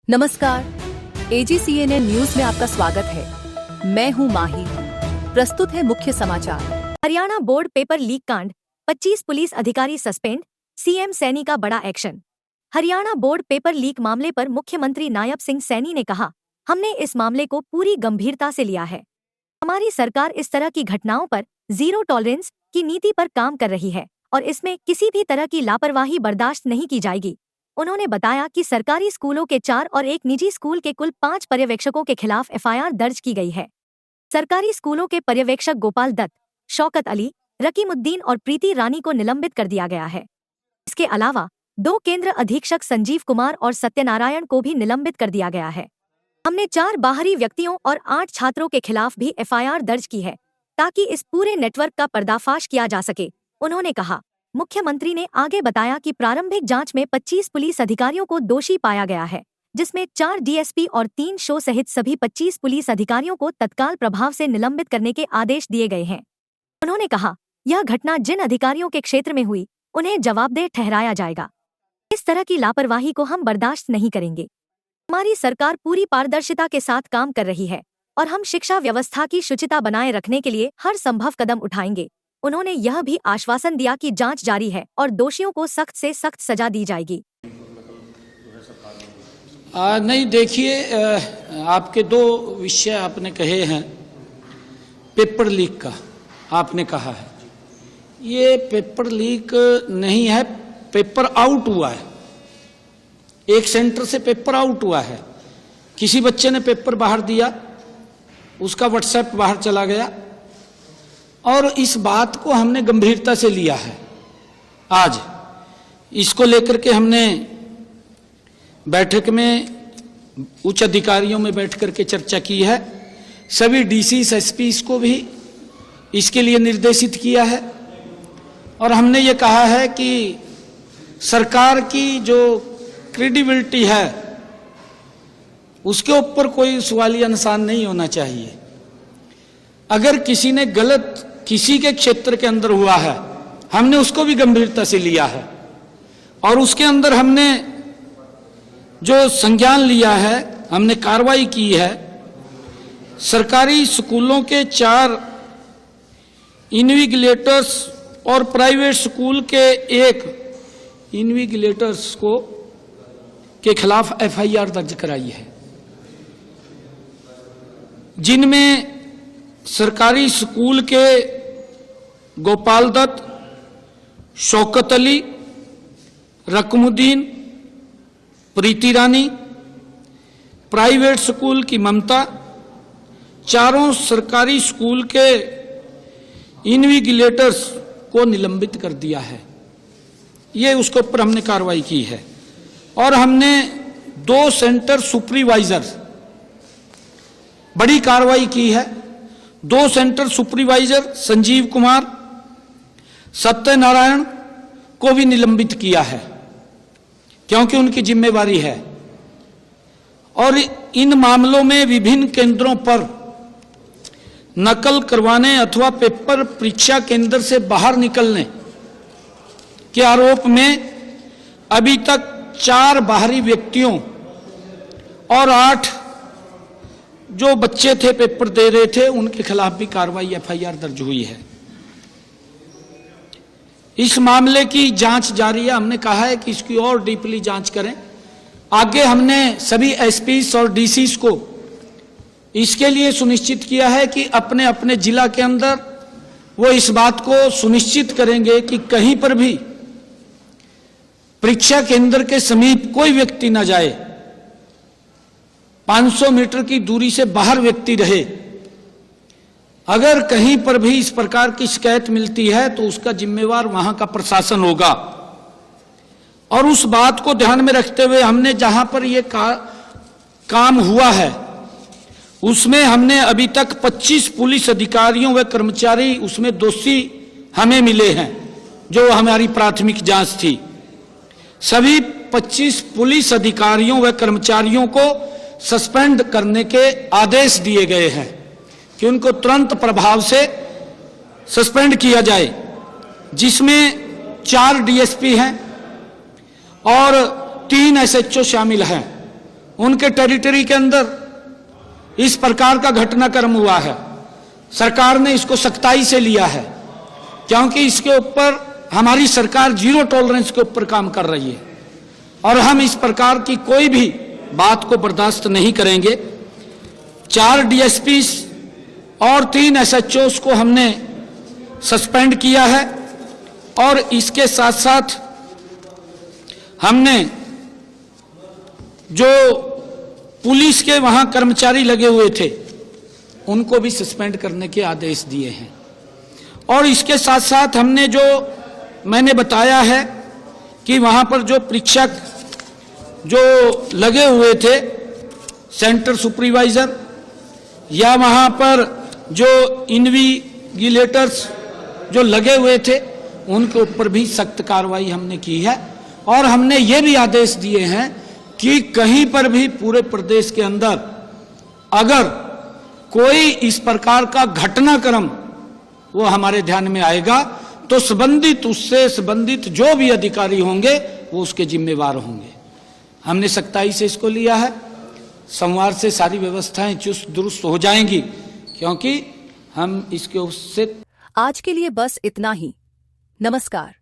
नमस्कार, AGCNN news में आपका स्वागत है। मैं हूं माही। प्रस्तुत है मुख्य समाचार। हरियाणा बोर्ड पेपर लीक कांड, 25 पुलिस अधिकारी सस्पेंड, सीएम सैनी का बड़ा action. Haryana board paper leak मामले पर मुख्यमंत्री नायब सिंह सैनी ने कहा, हमने इस मामले को पूरी गंभीरता से लिया है। हमारी सरकार इस तरह की घटनाओं पर जीरो टॉलरेंस की नीति पर काम कर रही है और इसमें किसी भी तरह की लापरवाही बर्दाश्त नहीं की जाएगी। उन्होंने बताया कि सरकारी स्कूलों के 4 और एक निजी स्कूल के कुल 5 पर्यवेक्षकों के खिलाफ FIR दर्ज की गई है। सरकारी स्कूलों के पर्यवेक्षक गोपाल दत्त, शौकत अली, रकीमुद्दीन और प्रीति रानी को निलंबित कर दिया गया है। इसके अलावा 2 केंद्र अधीक्षक संजीव कुमार और सत्यनारायण को भी निलंबित कर दिया गया है। हमने 4 बाहरी व्यक्तियों और 8 छात्रों के खिलाफ भी FIR दर्ज की है ताकि इस पूरे नेटवर्क का पर्दाफाश किया जा सके, उन्होंने कहा। मुख्यमंत्री ने आगे बताया कि प्रारंभिक जांच में 25 पुलिस अधिकारियों को दोषी पाया गया है, जिसमें 4 DSP और 3 शो सहित सभी 25 पुलिस अधिकारियों को तत्काल प्रभाव से निलंबित करने के आदेश दिए गए हैं। उन्होंने कहा, यह घटना जिन अधिकारियों के क्षेत्र में हुई, उन्हें जवाबदेह ठहराया जाएगा। इस तरह की लापरवाही को हम बर्दाश्त नहीं करेंगे। हमारी सरकार पूरी पारदर्शिता के साथ काम कर रही है और हम शिक्षा व्यवस्था की शुचिता बनाए रखने के लिए हर संभव कदम उठाएंगे। उन्होंने यह भी आश्वासन दिया कि जांच जारी है और दोषियों को सख्त से सख्त सजा दी जाएगी। नहीं, देखिए, आपके 2 विषय आपने कहे हैं। पेपर लीक का आपने कहा है, ये पेपर लीक नहीं है, पेपर आउट हुआ है। एक सेंटर से पेपर आउट हुआ है, किसी बच्चे ने पेपर बाहर दिया, उसका व्हाट्सएप बाहर चला गया और इस बात को हमने गंभीरता से लिया है। आज इसको लेकर के हमने बैठक में उच्च अधिकारियों में बैठ करके चर्चा की है। सभी DCs SPs को भी इसके लिए निर्देशित किया है और हमने ये कहा है कि सरकार की जो क्रेडिबिलिटी है उसके ऊपर कोई सवालिया निशान नहीं होना चाहिए। अगर किसी ने गलत किसी के क्षेत्र के अंदर हुआ है, हमने उसको भी गंभीरता से लिया है और उसके अंदर हमने जो संज्ञान लिया है, हमने कार्रवाई की है। सरकारी स्कूलों के 4 इन्विजिलेटर्स और प्राइवेट स्कूल के 1 इन्विजिलेटर्स को के खिलाफ FIR दर्ज कराई है, जिनमें सरकारी स्कूल के गोपाल दत्त, शौकत अली, रकीमुद्दीन, प्रीति रानी, प्राइवेट स्कूल की ममता, चारों सरकारी स्कूल के इन्विजिलेटर्स को निलंबित कर दिया है। ये उसके ऊपर हमने कार्रवाई की है और हमने 2 सेंटर सुपरवाइजर बड़ी कार्रवाई की है। 2 सेंटर सुपरवाइजर संजीव कुमार, सत्यनारायण को भी निलंबित किया है क्योंकि उनकी जिम्मेवारी है। और इन मामलों में विभिन्न केंद्रों पर नकल करवाने अथवा पेपर परीक्षा केंद्र से बाहर निकलने के आरोप में अभी तक 4 बाहरी व्यक्तियों और 8 जो बच्चे थे पेपर दे रहे थे, उनके खिलाफ भी कार्रवाई FIR दर्ज हुई है। इस मामले की जांच जारी है। हमने कहा है कि इसकी और डीपली जांच करें। आगे हमने सभी SPs और DCs को इसके लिए सुनिश्चित किया है कि अपने अपने जिला के अंदर वो इस बात को सुनिश्चित करेंगे कि कहीं पर भी परीक्षा केंद्र के समीप कोई व्यक्ति न जाए, 500 मीटर की दूरी से बाहर व्यक्ति रहे। अगर कहीं पर भी इस प्रकार की शिकायत मिलती है तो उसका जिम्मेवार वहां का प्रशासन होगा। और उस बात को ध्यान में रखते हुए हमने जहां पर यह काम हुआ है उसमें हमने अभी तक 25 पुलिस अधिकारियों व कर्मचारी उसमें दोषी हमें मिले हैं, जो हमारी प्राथमिक जांच थी। सभी 25 पुलिस अधिकारियों व कर्मचारियों को सस्पेंड करने के आदेश दिए गए हैं कि उनको तुरंत प्रभाव से सस्पेंड किया जाए, जिसमें 4 DSP हैं और 3 SHO शामिल हैं। उनके टेरिटरी के अंदर इस प्रकार का घटनाक्रम हुआ है, सरकार ने इसको सख्ताई से लिया है, क्योंकि इसके ऊपर हमारी सरकार जीरो टॉलरेंस के ऊपर काम कर रही है और हम इस प्रकार की कोई भी बात को बर्दाश्त नहीं करेंगे। 4 डीएसपीज और 3 एसएचओस को हमने सस्पेंड किया है और इसके साथ साथ हमने जो पुलिस के वहां कर्मचारी लगे हुए थे उनको भी सस्पेंड करने के आदेश दिए हैं। और इसके साथ साथ हमने जो मैंने बताया है कि वहां पर जो परीक्षक जो लगे हुए थे, सेंटर सुपरवाइजर या वहां पर जो इन्विजिलेटर्स जो लगे हुए थे, उनके ऊपर भी सख्त कार्रवाई हमने की है। और हमने ये भी आदेश दिए हैं कि कहीं पर भी पूरे प्रदेश के अंदर अगर कोई इस प्रकार का घटनाक्रम वो हमारे ध्यान में आएगा तो उससे संबंधित जो भी अधिकारी होंगे वो उसके जिम्मेवार होंगे। हमने सख्ताई से इसको लिया है। सोमवार से सारी व्यवस्थाएं चुस्त दुरुस्त हो जाएंगी, क्योंकि हम इसके उससे आज के लिए बस इतना ही। नमस्कार।